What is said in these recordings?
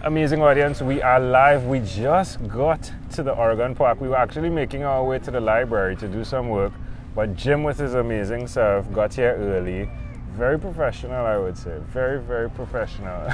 Amazing audience, we are live. We just got to the Oregon Park. We were actually making our way to the library to do some work, but Jim with his amazing self got here early. Very professional, I would say. Very, very professional.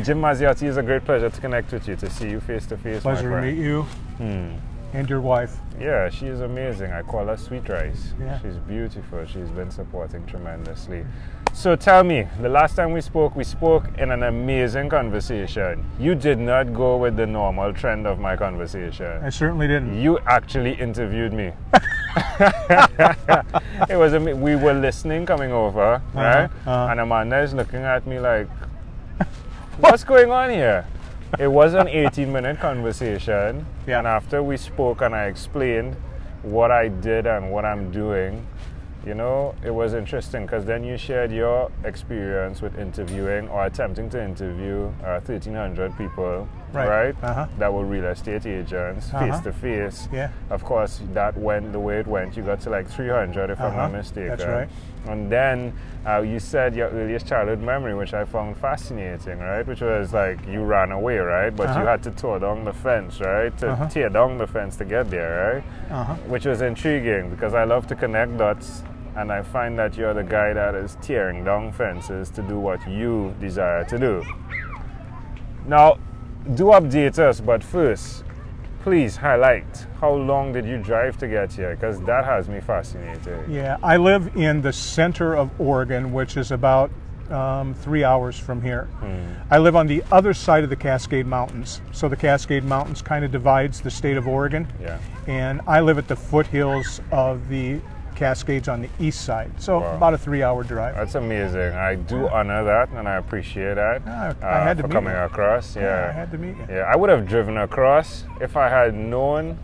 Jim Mazziotti, is a great pleasure to connect with you, to see you face to face. Pleasure to meet you and your wife. Yeah, she is amazing. I call her Sweet Rice. Yeah. She's beautiful. She's been supporting tremendously. So tell me, the last time we spoke in an amazing conversation. You did not go with the normal trend of my conversation. I certainly didn't. You actually interviewed me. It was we were listening coming over, right? And Amanda is looking at me like, what's going on here? It was an 18-minute conversation, and after we spoke and I explained what I did and what I'm doing, you know, it was interesting because then you shared your experience with interviewing or attempting to interview 1,300 people, right? That were real estate agents, face to face. Yeah. Of course, that went the way it went. You got to like 300, if I'm not mistaken. That's right. And then you said your earliest childhood memory, which I found fascinating, right? Which was like you ran away, right? But you had to tear down the fence, right? To tear down the fence to get there, right? Which was intriguing because I love to connect dots. And I find that you're the guy that is tearing down fences to do what you desire to do. Now, do update us, but first, please highlight how long did you drive to get here? Because that has me fascinated. Yeah, I live in the center of Oregon, which is about 3 hours from here. I live on the other side of the Cascade Mountains. So the Cascade Mountains kind of divides the state of Oregon. Yeah. And I live at the foothills of the Cascades on the east side, so about a 3-hour drive. That's amazing. I do honor that, and I appreciate that. I had to for meet coming you. across. Yeah, I had to meet you. Yeah, I would have driven across if I had known,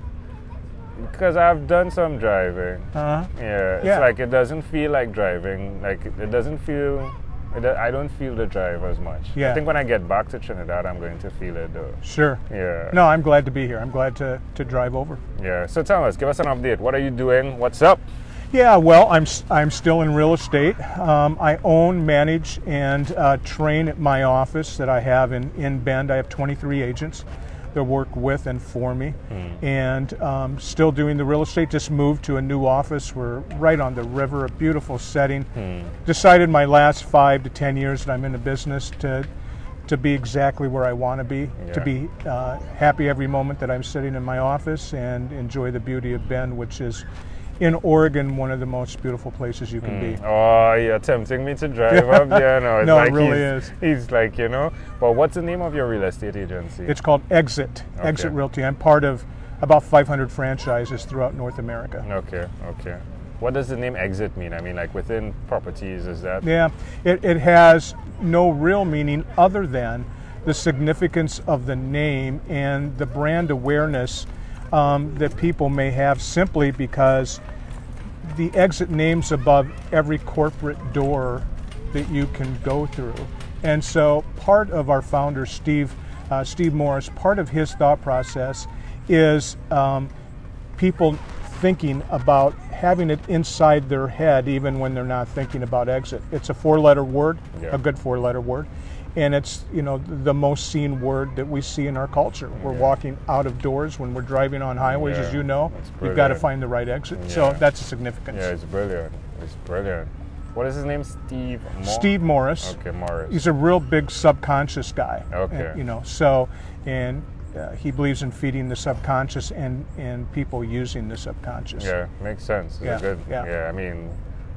because I've done some driving. Yeah, it's like it doesn't feel like driving. Like it doesn't feel. I don't feel the drive as much. Yeah. I think when I get back to Trinidad, I'm going to feel it though. Sure. Yeah. No, I'm glad to be here. I'm glad to drive over. Yeah. So tell us, give us an update. What are you doing? What's up? Yeah, well, I'm still in real estate. I own, manage, and train at my office that I have in Bend. I have 23 agents that work with and for me, and still doing the real estate. Just moved to a new office. We're right on the river, a beautiful setting. Decided my last 5 to 10 years that I'm in the business to be exactly where I want to be, to be happy every moment that I'm sitting in my office and enjoy the beauty of Bend, which is in Oregon, one of the most beautiful places you can be. Oh, you're tempting me to drive up there. No, it's no, like it really is. He's like, you know. Well, what's the name of your real estate agency? It's called Exit. Okay. Exit Realty. I'm part of about 500 franchises throughout North America. Okay, okay. What does the name Exit mean? I mean, like within properties, is that? Yeah, it has no real meaning other than the significance of the name and the brand awareness that people may have, simply because the exit name's above every corporate door that you can go through. And so part of our founder, Steve Morris, part of his thought process is people thinking about having it inside their head even when they're not thinking about exit. It's a 4-letter word, a good 4-letter word. And it's, you know, the most seen word that we see in our culture. We're walking out of doors when we're driving on highways, as you know. You've got to find the right exit. So that's a significance. Yeah, it's brilliant. It's brilliant. What is his name? Steve Morris. Okay, Morris. He's a real big subconscious guy. Okay. And, you know, so, and he believes in feeding the subconscious and people using the subconscious. Yeah, makes sense. It's good. Yeah. I mean,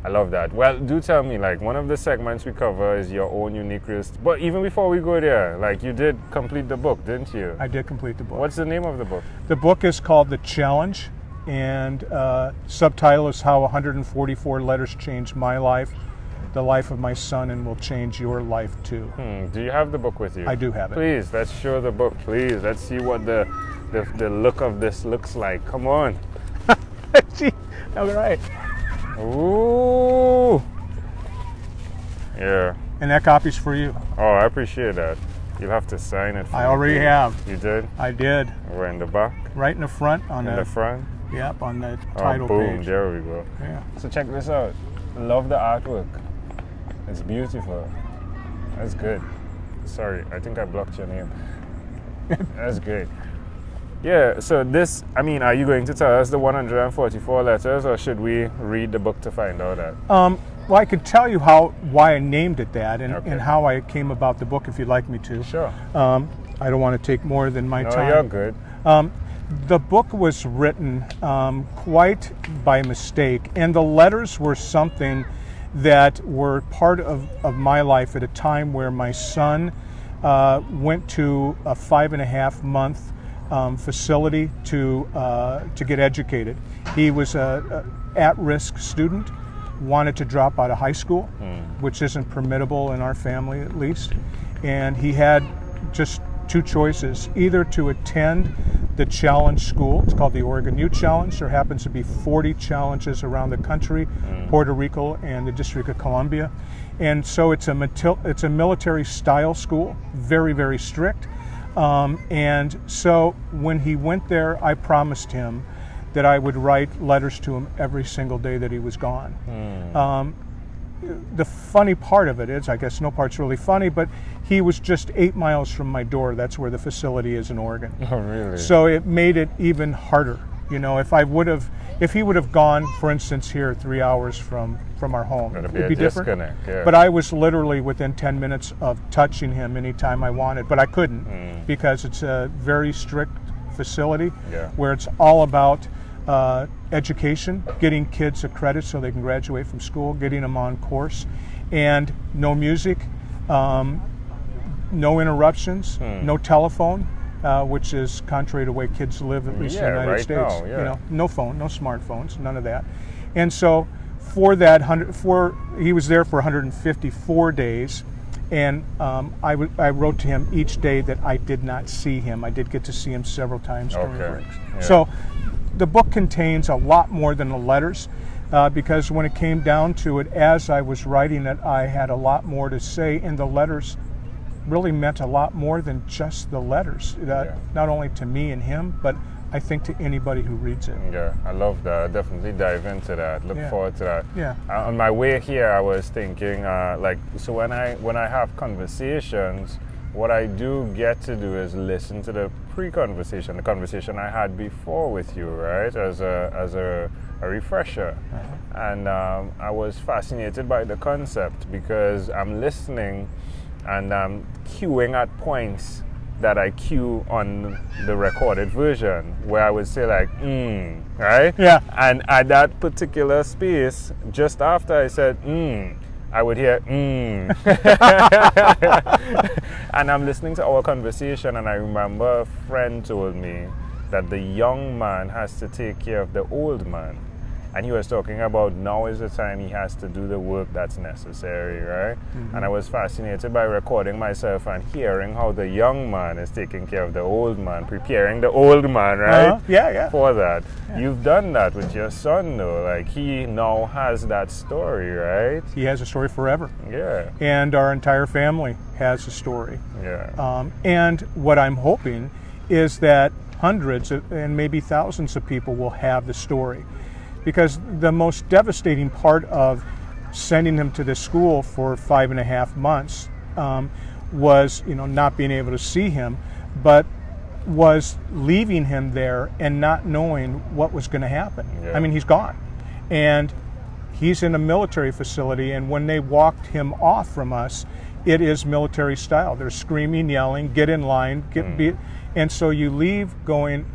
I love that. Well, do tell me, like, one of the segments we cover is your own unique risk. But even before we go there, like, you did complete the book, didn't you? I did complete the book. What's the name of the book? The book is called The Challenge, and subtitle is How 144 Letters Changed My Life, the life of my son, and will change your life too. Do you have the book with you? I do have it. Please, let's show the book, please. Let's see what the look of this looks like. Come on. All right. Ooh. Yeah. And that copy's for you. Oh, I appreciate that. You'll have to sign it for me. I already have. You did? I did. We're in the back? Right in the front. In the front? Yep, on the title boom, page. There we go. Yeah. So check this out. Love the artwork. It's beautiful. That's good. Sorry, I think I blocked your name. That's great. Yeah, so this, I mean, are you going to tell us the 144 letters, or should we read the book to find out that? Well, I could tell you why I named it that and how I came about the book if you'd like me to. Sure. I don't want to take more than my time. No, you're good. The book was written quite by mistake, and the letters were something that were part of my life at a time where my son went to a 5.5-month facility to get educated. He was a at-risk student, wanted to drop out of high school, which isn't permissible in our family at least, and he had just two choices: either to attend the challenge school, it's called the Oregon Youth Challenge. There happens to be 40 challenges around the country, Puerto Rico and the District of Columbia, and so it's a military style school, very, very strict. And so when he went there, I promised him that I would write letters to him every single day that he was gone. The funny part of it is, I guess no part's really funny, but he was just 8 miles from my door. That's where the facility is in Oregon. Oh, really? So it made it even harder. You know, if he would have gone, for instance, here 3 hours from our home, it'd be different. Yeah. But I was literally within 10 minutes of touching him anytime I wanted, but I couldn't because it's a very strict facility where it's all about education, getting kids a credit so they can graduate from school, getting them on course, and no music, no interruptions, no telephone, which is contrary to the way kids live, at least in the United States. Now, you know, no phone, no smartphones, none of that. And so for that, he was there for 154 days, and I wrote to him each day that I did not see him. I did get to see him several times during breaks. Yeah. So the book contains a lot more than the letters, because when it came down to it, as I was writing it, I had a lot more to say, and the letters really meant a lot more than just the letters, not only to me and him, but I think to anybody who reads it. Yeah, I love that. I'll definitely dive into that. Look forward to that. Yeah. On my way here, I was thinking, so when I have conversations, what I do get to do is listen to the pre-conversation, the conversation I had before with you, right, as a refresher. And I was fascinated by the concept because I'm listening and I'm cueing at points that I cue on the recorded version, where I would say like, right? Yeah. And at that particular space, just after I said, I would hear, And I'm listening to our conversation, and I remember a friend told me that the young man has to take care of the old man. And he was talking about now is the time he has to do the work that's necessary, right? And I was fascinated by recording myself and hearing how the young man is taking care of the old man, preparing the old man, right? For that. Yeah. You've done that with your son, though. Like, he now has that story, right? He has a story forever. Yeah. And our entire family has a story. Yeah. And what I'm hoping is that hundreds and maybe thousands of people will have the story. Because the most devastating part of sending him to this school for 5.5 months was, not being able to see him, but was leaving him there and not knowing what was going to happen. Yeah. I mean, he's gone. And he's in a military facility, and when they walked him off from us, it is military style. They're screaming, yelling, get in line, beat. And so you leave going,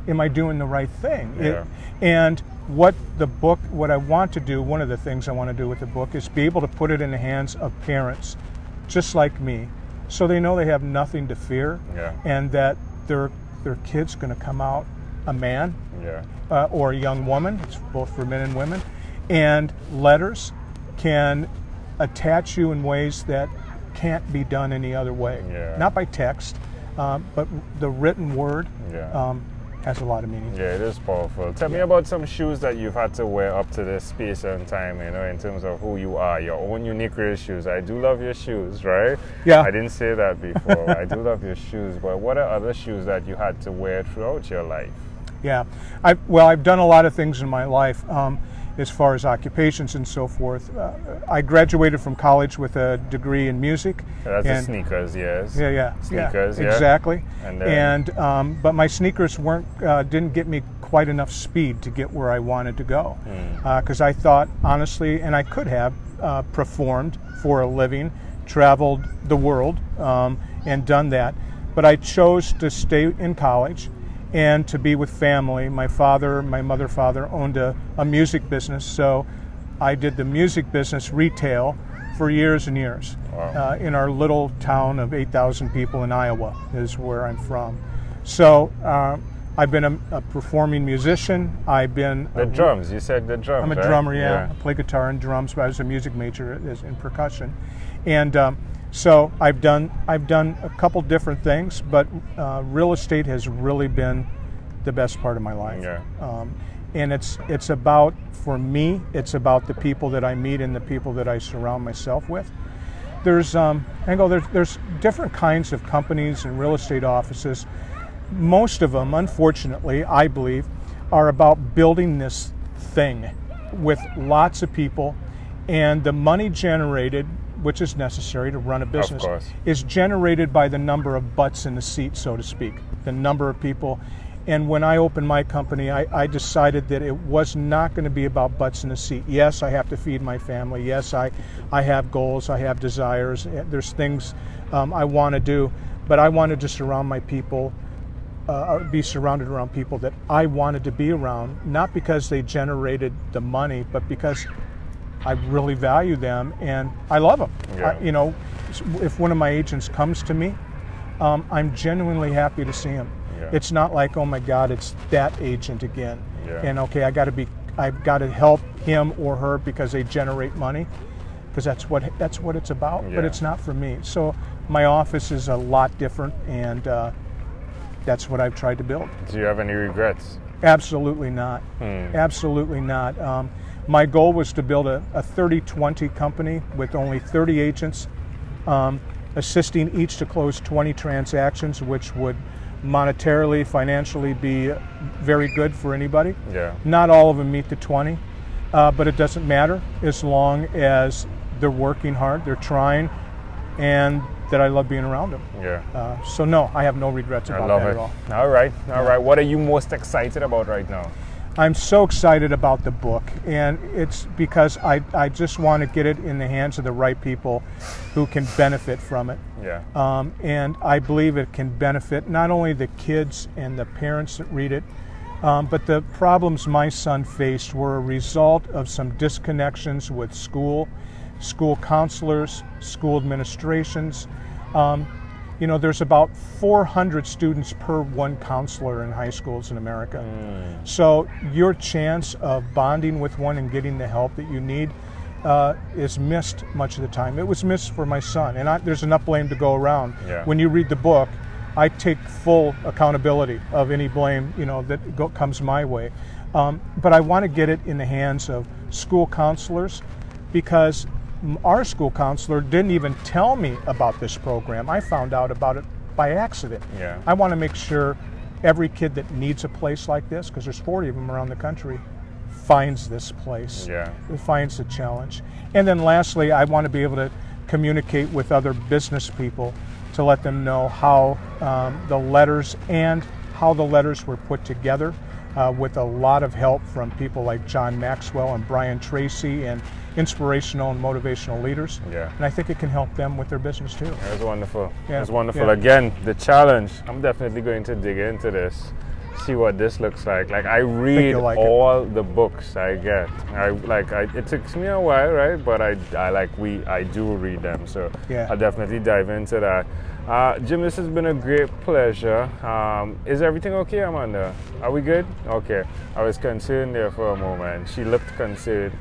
am I doing the right thing? Yeah. And what I want to do, one of the things I want to do with the book is be able to put it in the hands of parents just like me, so they know they have nothing to fear, and that their kid's going to come out a man or a young woman. It's both for men and women. And letters can attach you in ways that can't be done any other way. Not by text, but the written word has a lot of meaning. Yeah, it is powerful. Tell me about some shoes that you've had to wear up to this space and time, in terms of who you are, your own unique real shoes. I do love your shoes, right? Yeah. I didn't say that before. I do love your shoes, but what are other shoes that you had to wear throughout your life? Yeah. I've done a lot of things in my life. as far as occupations and so forth. I graduated from college with a degree in music. That's the sneakers, yes. Sneakers, exactly. And then, but my sneakers didn't get me quite enough speed to get where I wanted to go. Because I thought, honestly, and I could have performed for a living, traveled the world, and done that. But I chose to stay in college and to be with family. My mother, father owned a music business, so I did the music business retail for years and years. Wow. In our little town of 8,000 people in Iowa is where I'm from. So I've been a performing musician. I've been drums. You said the drums. I'm a right? drummer. Yeah, I play guitar and drums. But I was a music major in percussion, and so I've done a couple different things. But real estate has really been the best part of my life. Yeah. And it's about, for me, it's about the people that I meet and the people that I surround myself with. There's different kinds of companies and real estate offices. Most of them, unfortunately, I believe, are about building this thing with lots of people, and the money generated, which is necessary to run a business, is generated by the number of butts in the seat, so to speak, the number of people. And when I opened my company, I decided that it was not going to be about butts in the seat. Yes, I have to feed my family. Yes, I have goals. I have desires. There's things I want to do. But I wanted to surround my people, be surrounded around people that I wanted to be around, not because they generated the money, but because I really value them and I love them. Yeah. If one of my agents comes to me, I'm genuinely happy to see him. Yeah. It's not like, oh my God, it's that agent again. Yeah. And okay, I've got to help him or her because they generate money, because that's what it's about. Yeah. But it's not for me. So my office is a lot different, and that's what I've tried to build. Do you have any regrets? Absolutely not. Absolutely not. My goal was to build a 30-20 company with only 30 agents, assisting each to close 20 transactions, which would monetarily, financially be very good for anybody. Yeah. Not all of them meet the 20, but it doesn't matter as long as they're working hard, they're trying, and that I love being around them. Yeah. So no, I have no regrets about that at all. All right. What are you most excited about right now? I'm so excited about the book, and it's because I just want to get it in the hands of the right people who can benefit from it. Yeah. And I believe it can benefit not only the kids and the parents that read it, but the problems my son faced were a result of some disconnections with school counselors, school administrations. There's about 400 students per one counselor in high schools in America. So your chance of bonding with one and getting the help that you need is missed much of the time. It was missed for my son, and there's enough blame to go around. Yeah. When you read the book, I take full accountability of any blame that comes my way. But I want to get it in the hands of school counselors, because our school counselor didn't even tell me about this program. I found out about it by accident. Yeah. I want to make sure every kid that needs a place like this, because there's 40 of them around the country, finds this place. Yeah. Finds the challenge. And then lastly, I want to be able to communicate with other business people to let them know how the letters were put together, with a lot of help from people like John Maxwell and Brian Tracy and inspirational and motivational leaders. Yeah. And I think it can help them with their business too. That was wonderful. Yeah. It was wonderful. Yeah. Again, the challenge, I'm definitely going to dig into this, see what this looks like. Like, I read all the books I get. It takes me a while, right? But I do read them. So yeah. I'll definitely dive into that. Jim, this has been a great pleasure. Is everything okay, Amanda? Are we good? Okay. I was concerned there for a moment. She looked concerned.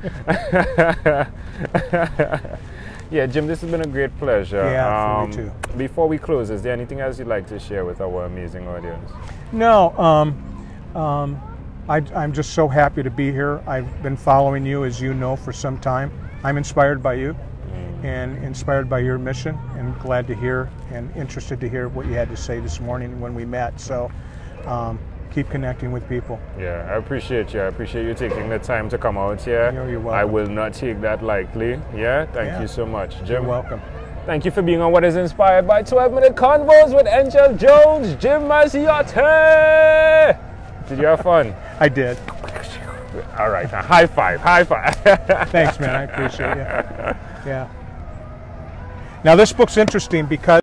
Yeah, Jim, this has been a great pleasure. Yeah, for me too. Before we close, is there anything else you'd like to share with our amazing audience? No. I'm just so happy to be here. I've been following you, as you know, for some time. I'm inspired by you and inspired by your mission, and glad to hear and interested to hear what you had to say this morning when we met. So keep connecting with people. Yeah, I appreciate you. I appreciate you taking the time to come out here. You're welcome. I will not take that lightly. Yeah, thank you so much, Jim. You're welcome. Thank you for being on What is Inspired by 12-Minute Convos with Angel Jones, Jim Mazziotti. Did you have fun? I did. All right, now high five, high five. Thanks, man. I appreciate you. Yeah. Now, this book's interesting because